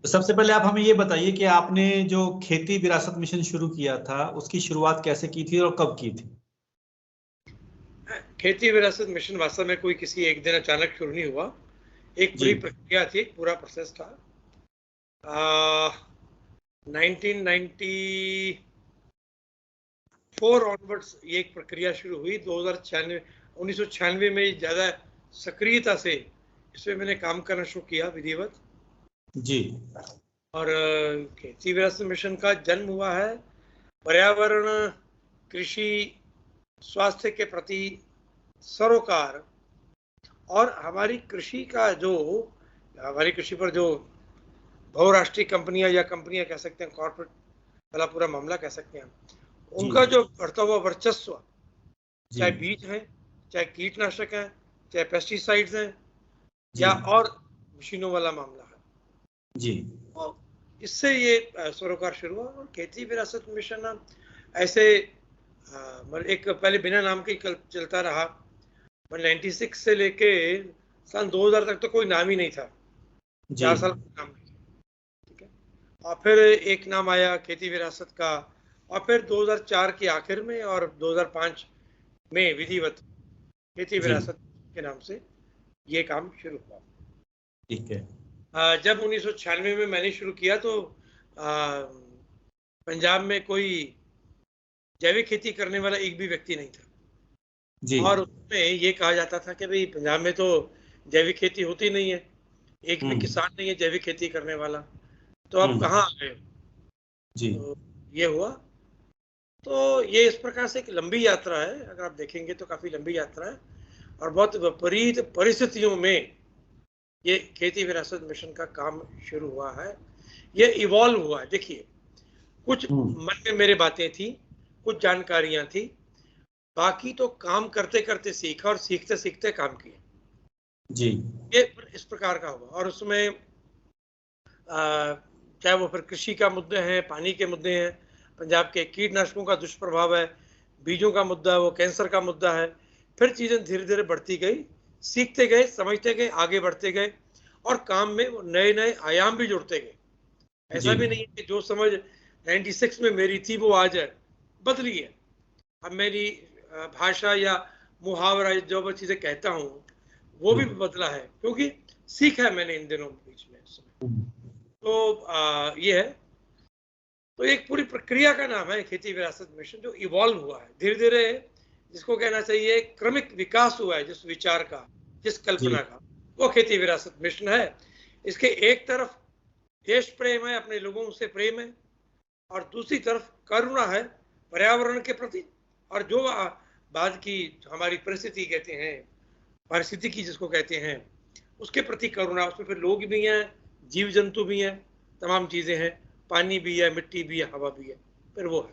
तो सबसे पहले आप हमें ये बताइए कि आपने जो खेती विरासत मिशन शुरू किया था उसकी शुरुआत कैसे की थी और कब की थी? खेती विरासत मिशन वास्तव में कोई किसी एक दिन अचानक शुरू नहीं हुआ, एक पूरी प्रक्रिया थी, एक पूरा प्रोसेस था। 1994 ऑनवर्ड्स ये एक प्रक्रिया शुरू हुई। 1996 में ज़्यादा सक्रियता से इसमें मैंने काम करना शुरू किया विधिवत जी। और खेती विरासत मिशन का जन्म हुआ है पर्यावरण, कृषि, स्वास्थ्य के प्रति सरोकार और हमारी कृषि पर जो बहुराष्ट्रीय कंपनियां या कंपनियां कह सकते हैं, कॉर्पोरेट वाला पूरा मामला कह सकते हैं, उनका जो बढ़ता हुआ वर्चस्व, चाहे बीज है, चाहे कीटनाशक है, चाहे पेस्टिसाइड्स हैं, या और मशीनों वाला मामला है जी। तो इससे ये सरोकार शुरू हुआ और खेती विरासत मिशन ऐसे एक पहले बिना नाम के चलता रहा। 96 से लेके सन 2000 तक तो कोई नाम ही नहीं था, 4 साल नाम नहीं, ठीक है। और फिर एक नाम आया खेती विरासत का, और फिर 2004 के आखिर में और 2005 में विधिवत खेती विरासत के नाम से ये काम शुरू हुआ। ठीक है। जब 1996 में मैंने शुरू किया तो पंजाब में कोई जैविक खेती करने वाला एक भी व्यक्ति नहीं था जी। और उसमें ये कहा जाता था कि भाई पंजाब में तो जैविक खेती होती नहीं है, एक भी किसान नहीं है जैविक खेती करने वाला, तो अब कहाँ आ गए जी। तो ये हुआ। तो ये इस प्रकार से एक लंबी यात्रा है, अगर आप देखेंगे तो काफी लंबी यात्रा है और बहुत विपरीत परिस्थितियों में ये खेती विरासत मिशन का काम शुरू हुआ है, ये इवॉल्व हुआ है। देखिए, कुछ मन में मेरे बातें थी, कुछ जानकारियां थी, बाकी तो काम करते करते सीखा और सीखते सीखते काम किया जी। ये इस प्रकार का हुआ और उसमें चाहे वो फिर कृषि का मुद्दे हैं, पानी के मुद्दे हैं, पंजाब के कीटनाशकों का दुष्प्रभाव है, बीजों का मुद्दा है, वो कैंसर का मुद्दा है, फिर चीजें धीरे धीरे बढ़ती गई, सीखते गए, समझते गए, आगे बढ़ते गए और काम में वो नए नए आयाम भी जुड़ते गए। ऐसा भी नहीं है कि जो समझ 96 में मेरी थी वो आज बदली है। अब मेरी भाषा या मुहावरा जो मैं चीजें कहता हूँ वो भी बदला है, क्योंकि सीखा है मैंने इन दिनों बीच में। तो ये है, तो एक पूरी प्रक्रिया का नाम है खेती विरासत मिशन, जो इवॉल्व हुआ है धीरे धीरे, जिसको कहना चाहिए क्रमिक विकास हुआ है, जिस विचार का, जिस कल्पना का, वो खेती विरासत मिशन है। इसके एक तरफ देश प्रेम है, अपने लोगों से प्रेम है, और दूसरी तरफ करुणा है पर्यावरण के प्रति, और जो बाद की हमारी परिस्थिति कहते हैं, पारिस्थितिकी जिसको कहते हैं, उसके प्रति करुणा। उसमें फिर लोग भी हैं, जीव जंतु भी हैं, तमाम चीजें हैं, पानी भी है, मिट्टी भी है, हवा भी है, फिर वो है।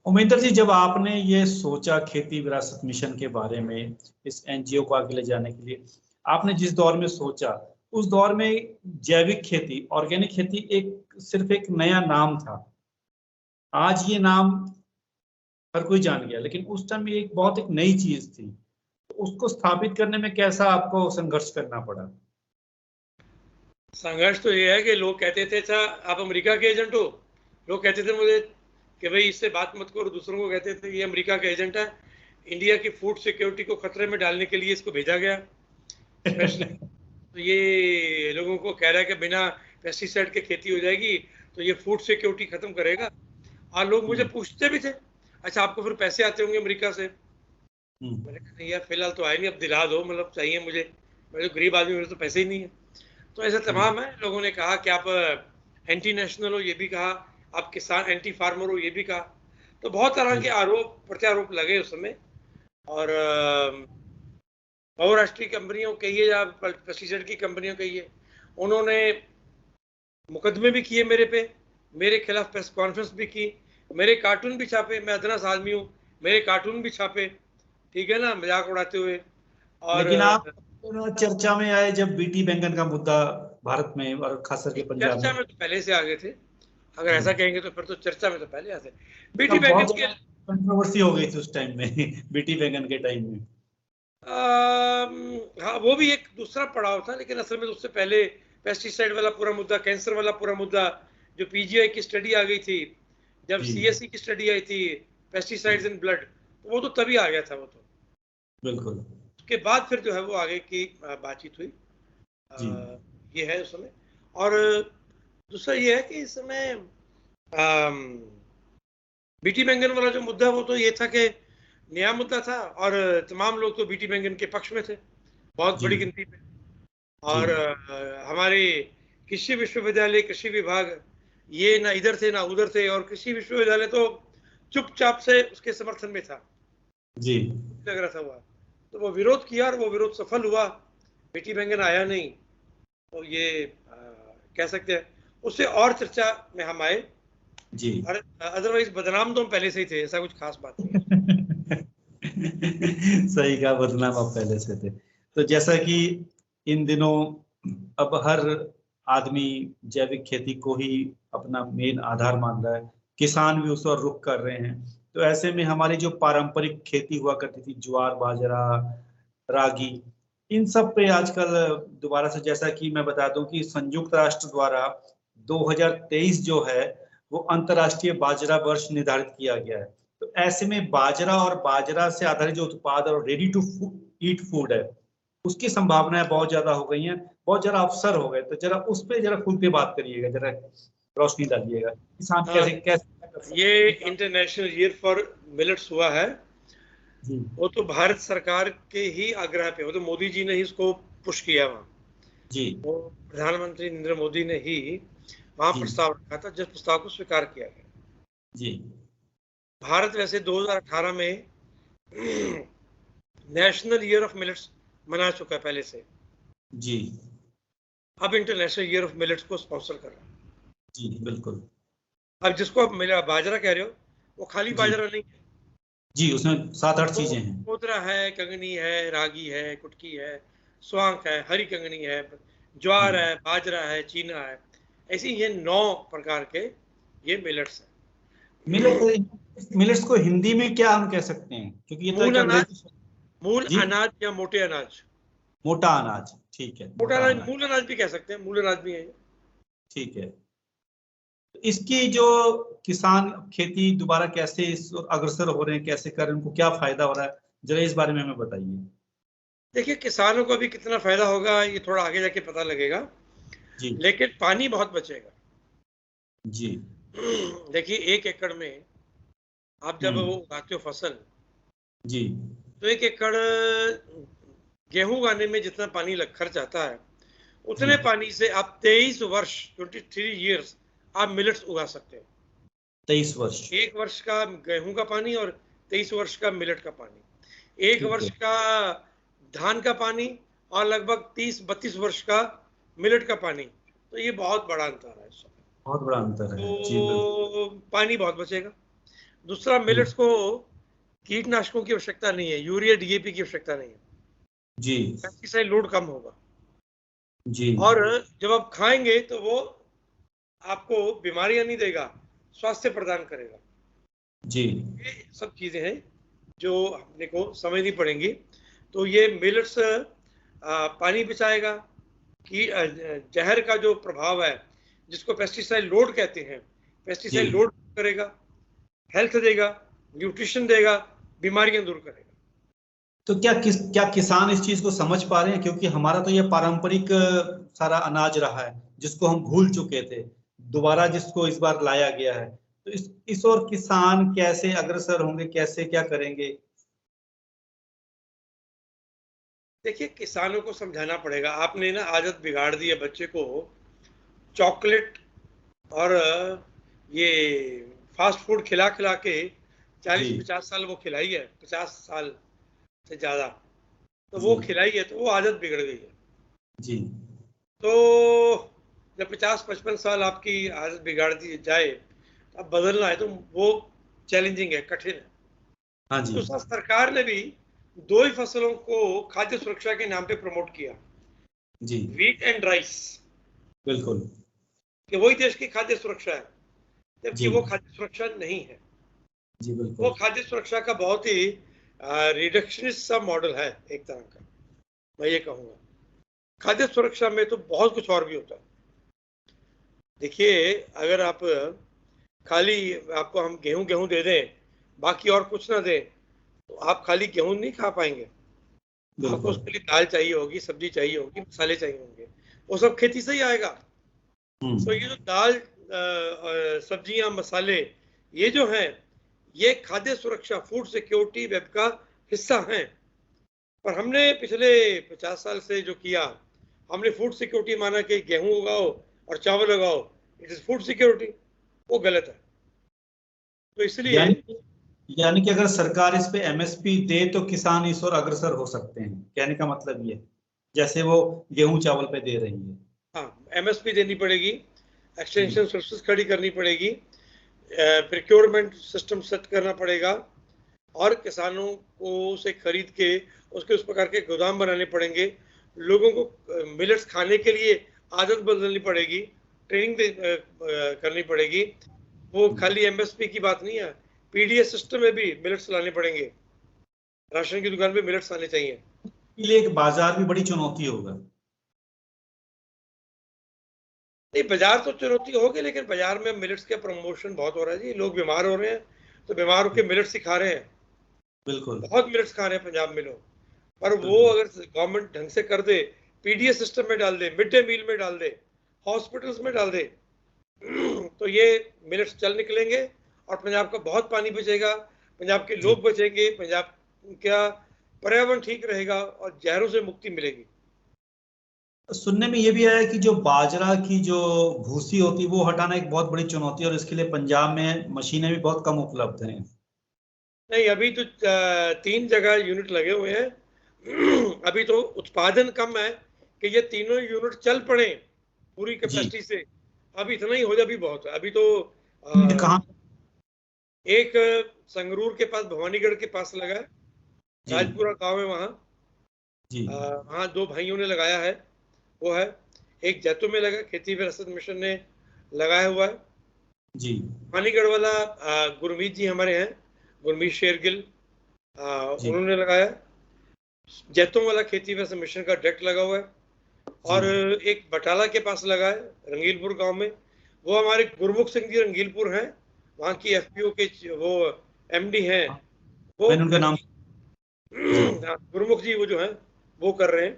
उमेंद्र जी, जब आपने ये सोचा खेती विरासत मिशन के बारे में, इस एनजीओ को आगे ले जाने के लिए, आपने जिस दौर में सोचा उस दौर में जैविक खेती, ऑर्गेनिक खेती सिर्फ एक नया नाम था। आज ये नाम हर कोई जान गया, लेकिन उस टाइम ये बहुत एक नई चीज थी। तो उसको स्थापित करने में कैसा आपको संघर्ष करना पड़ा? संघर्ष तो ये है कि लोग कहते थे, अच्छा आप अमेरिका के एजेंट हो, लोग कहते थे मुझे कि भाई इससे बात मत करो, दूसरों को कहते थे ये अमेरिका का एजेंट है, इंडिया की फूड सिक्योरिटी को खतरे में डालने के लिए इसको भेजा गया स्पेशली। तो ये लोगों को कह रहा है कि बिना पेस्टिसाइड के खेती हो जाएगी तो ये फूड सिक्योरिटी खत्म करेगा। और लोग मुझे पूछते भी थे, अच्छा आपको फिर पैसे आते होंगे अमेरिका से? मैंने कहा नहीं यार, फिलहाल तो आए नहीं, अब दिला दो, मतलब चाहिए मुझे, मैं तो गरीब आदमी, मेरे तो पैसे ही नहीं है। तो ऐसा तमाम है। लोगों ने कहा कि आप एंटी नेशनल हो, ये भी कहा, आप किसान एंटी फार्मर हो, ये भी कहा। तो बहुत तरह के आरोप प्रत्यारोप लगे उस समय, और बहुराष्ट्रीय कंपनियों कहिए या पेस्टिसाइड की कंपनियों कहिए, उन्होंने मुकदमे भी किए मेरे पे, मेरे खिलाफ प्रेस कॉन्फ्रेंस भी की, मेरे कार्टून भी छापे, मैं अदरस आदमी हूँ, मेरे कार्टून भी छापे, ठीक है ना, मजाक उड़ाते हुए। और लेकिन आप चर्चा में आए जब बीटी बैंगन का मुद्दा भारत में और खास करके पंजाब चर्चा में तो पहले से आ गए थे, अगर ऐसा कहेंगे तो फिर तो चर्चा में तो पहले आते। बीटी बैंगन की कंट्रोवर्सी हो गई थी उस टाइम में बीटी बैंगन के टाइम में। हाँ, वो भी एक दूसरा पड़ाव था, लेकिन असल में उससे पहले पेस्टिसाइड वाला पूरा मुद्दा, कैंसर वाला पूरा मुद्दा, जो पीजीआई की स्टडी आ गई थी, जब सीएसई की स्टडी आई थी, पेस्टिसाइड्स इन ब्लड, तो वो तो तभी आ गया था वो तो। बिल्कुल। उसके बाद फिर जो है वो आगे की बातचीत हुई। ये है उस समय। और दूसरा ये है कि इस समय बीटी बैंगन वाला जो मुद्दा वो तो ये था कि नया मुद्दा था और तमाम लोग तो बीटी बैंगन के पक्ष में थे, बहुत बड़ी गिनती पे। और हमारे कृषि विश्वविद्यालय, कृषि विभाग, ये ना इधर थे ना उधर थे, और कृषि विश्वविद्यालय तो चुपचाप से उसके समर्थन में था जी, लग रहा था वह। तो वो विरोध किया और वो विरोध सफल हुआ, बीटी बैंगन आया नहीं। तो ये कह सकते हैं उससे और चर्चा में हम आए जी। अदरवाइज बदनाम तो हम पहले से ही थे, ऐसा कुछ खास बात नहीं है। सही कहा, बदनाम आप पहले से थे। तो जैसा कि इन दिनों अब हर आदमी जैविक खेती को ही अपना मेन आधार मान रहा है, किसान भी उस पर रुख कर रहे हैं। तो ऐसे में हमारी जो पारंपरिक खेती हुआ करती थी, ज्वार बाजरा रागी, इन सब पे आजकल दोबारा से, जैसा कि मैं बता दूं कि संयुक्त राष्ट्र द्वारा 2023 जो है वो अंतर्राष्ट्रीय बाजरा वर्ष निर्धारित किया गया है। तो ऐसे में बाजरा और बाजरा से आधारित जो उत्पाद और रेडी टू ईट फूड है, उसकी संभावनाएं बहुत ज्यादा हो गई हैं, बहुत ज्यादा अवसर हो गए। तो जरा उस पे जरा खुल के बात करिएगा, जरा रोशनी डालिएगा, किसान कैसे कैसे। ये इंटरनेशनल ईयर फॉर मिलेट्स हुआ है, वो तो भारत सरकार के ही आग्रह पे, वो तो मोदी जी ने ही इसको पुश किया वहाँ जी। वो प्रधानमंत्री नरेंद्र मोदी ने ही वहाँ प्रस्ताव रखा था, जिस प्रस्ताव को स्वीकार किया गया। जी। भारत वैसे 2018 में नेशनल ईयर ऑफ मिलेट्स मना चुका है पहले से जी। अब इंटरनेशनल ईयर ऑफ मिलेट्स को स्पॉन्सर कर रहा है। जी बिल्कुल। अब जिसको आप बाजरा कह रहे हो, वो खाली बाजरा नहीं है जी, उसमें 7-8 चीजें हैं। कोतरा है, कंगनी है, रागी है, कुटकी है, स्वांक है, हरी कंगनी है, ज्वार है, बाजरा है, चीना है, ऐसी ये 9 प्रकार के ये मिलेट्स हैं। मिलेट्स को हिंदी में क्या हम कह सकते हैं, क्योंकि ये तो एक अंग्रेजी। मूल अनाज या मोटे अनाज। मोटा अनाज, ठीक है। मोटा अनाज, मूल अनाज भी कह सकते हैं, मूल अनाज भी है। ठीक है। इसकी जो किसान खेती दोबारा कैसे अग्रसर हो रहे हैं, कैसे कर रहे हैं, उनको क्या फायदा हो रहा है, जरा इस बारे में हमें बताइए। देखिए, किसानों को भी कितना फायदा होगा ये थोड़ा आगे जाके पता लगेगा जी। लेकिन पानी बहुत बचेगा जी। देखिए 1 एकड़ में आप जब वो उगाते हो फसल जी, तो 1 एकड़ गेहूं उगाने में जितना पानी खर्च आता है, उतने पानी से आप 23 वर्ष 23 इयर्स आप मिलेट्स उगा सकते हैं। 23 वर्ष, 1 वर्ष का गेहूं का पानी और 23 वर्ष का मिलेट का पानी, 1 वर्ष का धान का पानी और लगभग 30-32 वर्ष का मिलेट का पानी। तो ये बहुत बड़ा अंतर है, बहुत बड़ा अंतर है। तो पानी बहुत बचेगा। दूसरा, मिलेट्स को कीटनाशकों की आवश्यकता नहीं है, यूरिया डीएपी की आवश्यकता नहीं है जी। पेस्टिसाइड लोड कम होगा जी। और जब आप खाएंगे तो वो आपको बीमारियां नहीं देगा, स्वास्थ्य प्रदान करेगा जी। ये सब चीजें हैं जो अपने को समझनी पड़ेंगी। तो ये मिलेट्स पानी बचाएगा, कि जहर का जो प्रभाव है जिसको पेस्टिसाइड लोड कहते हैं, पेस्टिसाइड लोड करेगा, हेल्थ देगा, न्यूट्रिशन देगा, बीमारियां दूर करेगा। तो क्या किसान इस चीज को समझ पा रहे हैं, क्योंकि हमारा तो ये पारंपरिक सारा अनाज रहा है जिसको हम भूल चुके थे, दोबारा जिसको इस बार लाया गया है। तो इस और किसान कैसे अग्रसर होंगे, कैसे क्या करेंगे? देखिए, किसानों को समझाना पड़ेगा। आपने ना आदत बिगाड़ दी है बच्चे को चॉकलेट और ये फास्ट फूड खिला खिला के 40-50 साल वो खिलाई है, 50 साल से ज्यादा तो वो खिलाई है, तो वो आदत बिगड़ गई है जी। तो जब 50-55 साल आपकी आदत बिगाड़ दी जाए, अब बदलना है तो वो चैलेंजिंग है, कठिन है। हाँ जी। दूसरा, सरकार ने भी 2 ही फसलों को खाद्य सुरक्षा के नाम पे प्रमोट किया जी, व्हीट एंड राइस, बिल्कुल, कि वही देश की खाद्य सुरक्षा है, जबकि वो खाद्य सुरक्षा नहीं है जी। बिल्कुल, वो खाद्य सुरक्षा का बहुत ही रिडक्शनिस्ट सा मॉडल है एक तरह का, मैं ये कहूँगा। खाद्य सुरक्षा में तो बहुत कुछ और भी होता है। देखिए, अगर आप खाली आपको हम गेहूं दे दें, बाकी और कुछ ना दें, तो आप खाली गेहूं नहीं खा पाएंगे। आपको बिल्कुल। उसके लिए दाल चाहिए होगी, सब्जी चाहिए होगी, मसाले चाहिए होंगे, वो सब खेती से ही आएगा। तो ये जो दाल, सब्जियां, मसाले, ये जो हैं, ये खाद्य सुरक्षा, फूड सिक्योरिटी वेब का हिस्सा हैं। पर हमने पिछले 50 साल से जो किया, हमने फूड सिक्योरिटी माना कि गेहूं उगाओ और चावल उगाओ, इट इज फूड सिक्योरिटी। वो गलत है। तो इसलिए यानी कि अगर सरकार इस पे एमएसपी दे तो किसान इस ओर अग्रसर हो सकते हैं, कहने का मतलब ये, जैसे वो गेहूं चावल पे दे रही है। हाँ, एमएसपी देनी पड़ेगी, एक्सटेंशन सर्विसेज खड़ी करनी पड़ेगी, प्रिक्योरमेंट सिस्टम सेट करना पड़ेगा, और किसानों को से खरीद के उसके उस प्रकार के गोदाम बनाने पड़ेंगे। लोगों को मिलेट्स खाने के लिए आदत बदलनी पड़ेगी, ट्रेनिंग करनी पड़ेगी। वो खाली एमएसपी की बात नहीं है, पीडीएस सिस्टम में भी मिलेट्स लाने पड़ेंगे। राशन की दुकान पे मिलेट्स आने चाहिए। इसके लिए एक बाजार भी बड़ी चुनौती होगा। नहीं, बाजार तो चुनौती होगी, लेकिन बाजार में मिलेट्स के प्रमोशन बहुत हो रहा है जी। लोग बीमार हो रहे हैं तो बीमार होकर मिलेट्स ही खा रहे हैं। बिल्कुल बहुत मिलेट्स खा रहे हैं पंजाब में लोग। पर वो बिल्कुल। अगर गवर्नमेंट ढंग से कर दे, पीडीएस सिस्टम में डाल दे, मिड डे मील में डाल दे, हॉस्पिटल्स में डाल दे, तो ये मिलेट्स चल निकलेंगे और पंजाब का बहुत पानी बचेगा, पंजाब के लोग बचेंगे, पंजाब का पर्यावरण ठीक रहेगा और जहरों से मुक्ति मिलेगी। सुनने में ये भी आया कि जो बाजरा की जो भूसी होती है वो हटाना एक बहुत बड़ी चुनौती है, और इसके लिए पंजाब में मशीनें भी बहुत कम उपलब्ध हैं। नहीं, अभी तो 3 जगह यूनिट लगे हुए हैं। अभी तो उत्पादन कम है कि ये तीनों यूनिट चल पड़े पूरी जी। कैपेसिटी से। अभी इतना ही हो जाए, अभी बहुत है। अभी तो कहाँ? एक संगरूर के पास, भवानीगढ़ के पास लगा है, जी राजपुरा गांव है वहाँ। जी वहाँ 2 भाइयों ने लगाया है, वो है। एक जैतून में लगा, खेती विरासत मिशन ने लगाया हुआ है। जी भवानीगढ़ वाला गुरमीत जी हमारे हैं, गुरमीत शेरगिल, जी उन्होंने लगाया। जैतों वाला खेती विरासत मिशन का डायरेक्ट लगा हुआ है। जी। और एक बटाला के पास लगा है, रंगीलपुर गांव में, वो हमारे गुरमुख सिंह जी रंगीलपुर हैं, वहाँ की एफपीओ के वो एमडी हैं। हाँ, वो मैंने उनका नाम। जी गुरमुख जी वो जो है वो कर रहे हैं।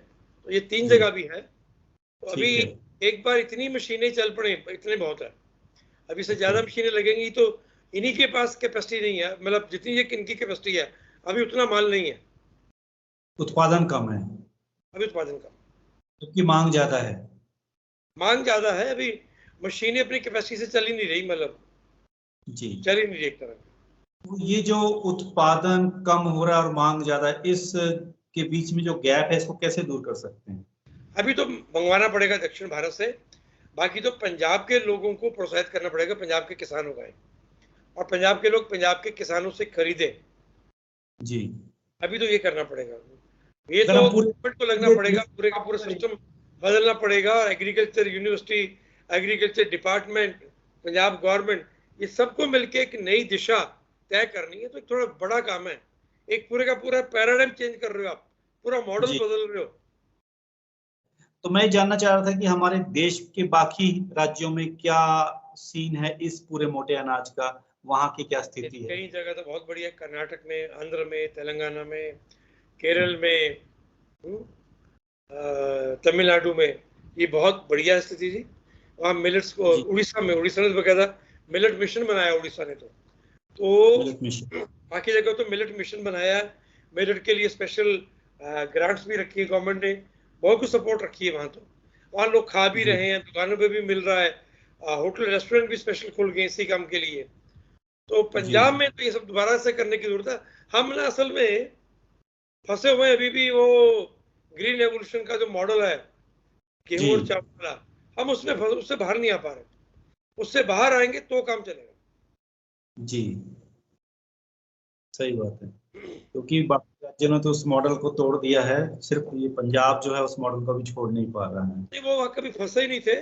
तो ये 3 जी। जगह भी है। तो अभी ठीक है। एक बार इतनी मशीनें चल पड़े, इतने बहुत है। अभी से ओके। ज्यादा मशीनें लगेंगी तो इन्हीं के पास कैपेसिटी नहीं है, मतलब जितनी ये इनकी कैपेसिटी है, अभी उतना माल नहीं है, उत्पादन कम है अभी उत्पादन का। क्योंकि मांग ज्यादा है। मांग ज्यादा है, अभी मशीनें अपनी कैपेसिटी से चल ही नहीं रही, मतलब जी। चल ही नहीं रही एक तरह। तो ये जो उत्पादन कम हो रहा है और मांग ज्यादा है, इस के बीच में जो गैप है इसको कैसे दूर कर सकते हैं? अभी तो मंगवाना पड़ेगा दक्षिण भारत से, बाकी तो पंजाब के लोगों को प्रोत्साहित करना पड़ेगा, पंजाब के किसान उगाएं और पंजाब के लोग पंजाब के किसानों से खरीदें। जी। अभी तो ये करना पड़ेगा। ये अगर तो हम पूरे गवर्नमेंट को लगना पड़ेगा, पूरे का पूरा सिस्टम बदलना पड़ेगा, और agriculture university, agriculture department, Punjab government, ये सबको मिलकर एक नई दिशा तय करनी है। तो थोड़ा बड़ा काम है, एक पूरे का पूरा पैराडाइम चेंज कर रहे हो आप, पूरा मॉडल जी। बदल रहे हो। तो मैं जानना चाह रहा था कि हमारे देश के बाकी राज्यों में क्या सीन है इस पूरे मोटे अनाज का, वहाँ की क्या स्थिति है? कई जगह तो बहुत बढ़िया, कर्नाटक में, आंध्र में, तेलंगाना में, केरल में, तमिलनाडु में, ये बहुत बढ़िया स्थिति थी। वहाँ मिलेट्स को, जी। उड़ीसा ने बकायदा मिलेट मिशन बनाया, उड़ीसा ने तो मिल्क मिशन। बाकी जगह तो मिलेट मिशन बनाया है। मिलेट के लिए स्पेशल ग्रांट्स भी रखी है गवर्नमेंट ने, बहुत कुछ सपोर्ट रखी है। वहाँ तो वहाँ लोग खा भी जी रहे हैं, दुकानों पे भी मिल रहा है, होटल रेस्टोरेंट भी स्पेशल खुल गए इसी काम के लिए। तो जी पंजाब में तो ये सब दोबारा से करने की जरूरत है। हम ना असल में फंसे हुए हैं अभी भी, वो ग्रीन रेवोल्यूशन का जो मॉडल है, जी गेहूं और चावल वाला, हम उससे बाहर नहीं आ पा रहे। उससे बाहर आएंगे तो काम चलेगा। जी। सही बात है, क्योंकि बाकी राज्यों ने तो उस मॉडल को तोड़ दिया है, सिर्फ ये पंजाब जो है उस मॉडल को भी छोड़ नहीं पा रहा है। नहीं, वो वहां कभी फंसे ही नहीं थे।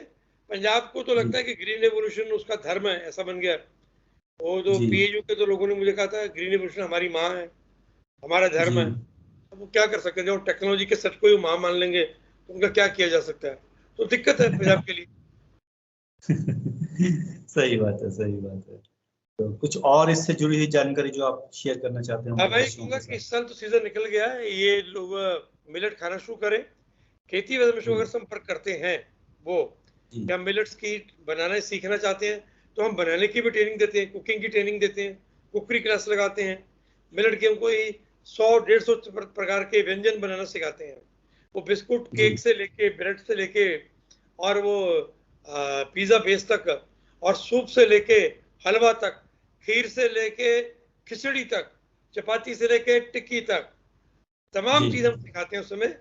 पंजाब को तो जी लगता है कि ग्रीन रेवोल्यूशन उसका धर्म है, ऐसा बन गया। वो जो जी पीएयू के तो लोगों ने मुझे कहा था, ग्रीन रेवोल्यूशन हमारी माँ है, हमारा धर्म जी है। अब वो क्या कर सकते हैं, जो टेक्नोलॉजी के सच को ही माँ मान लेंगे तो उनका क्या किया जा सकता है? तो दिक्कत है पंजाब के लिए। सही बात है, सही बात है। तो कुछ और इससे जुड़ी हुई जानकारी जो आप शेयर करना चाहते हैं हाँ हमारे भाई, दर्शकों कहूँगा के कि साथ? इस साल तो सीजन निकल गया है, ये लोग मिलेट खाना शुरू करें। खेती वजह में अगर संपर्क करते हैं वो, जी या मिलेट्स की बनाना सीखना चाहते हैं, तो हम बनाने की भी ट्रेनिंग देते हैं, कुकिंग की ट्रेनिंग देते हैं, कुकरी क्लास लगाते हैं। मिलेट के हमको 100-150 प्रकार के व्यंजन बनाना सिखाते हैं। वो बिस्कुट जी केक से लेके, ब्रेड से लेके, और वो पिज्जा बेस तक, और सूप से लेके हलवा तक, खीर से लेके खिचड़ी तक, चपाती से लेके टिक्की तक, तमाम जी चीज हम सिखाते हैं उसमें।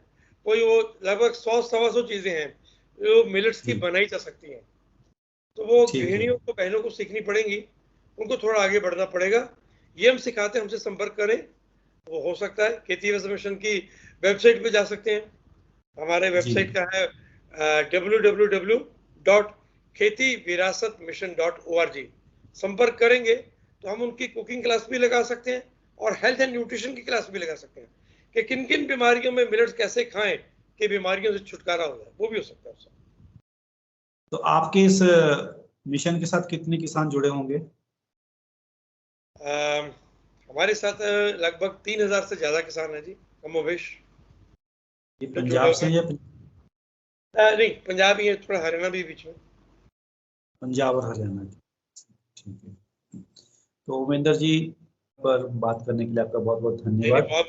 कोई वो लगभग 100-125 चीजें हैं जो मिलेट्स की जी बनाई जा सकती हैं। तो वो ठीक है। गृहिणियों को, बहनों को सीखनी पड़ेंगी, उनको थोड़ा आगे बढ़ना पड़ेगा। ये हम सिखाते हैं, हमसे संपर्क करें। वो हो सकता है खेती विरासत मिशन की वेबसाइट पे जा सकते हैं। हमारे जी वेबसाइट का है www.khetivirasatmission.org। संपर्क करेंगे तो हम उनकी कुकिंग क्लास भी लगा सकते हैं और हेल्थ एंड न्यूट्रिशन की क्लास भी लगा सकते हैं कि किन किन बीमारियों में मिलेट्स कैसे खाएं कि बीमारियों से छुटकारा हो जाए, वो भी हो सकता है उससे। तो आपके इस मिशन के साथ कितने किसान जुड़े होंगे? हमारे साथ लगभग 3000 से ज्यादा किसान हैं जी, कमोबेश, ये जो जुड़े पंजाब हुए से हैं। या नहीं, पंजाब ही है, थोड़ा हरियाणा भी बीच में। पंजाब और हरियाणा के? ठीक है। तो उमेंद्र जी, पर बात करने के लिए आपका बहुत बहुत नहीं नहीं, धन्यवाद। बहुत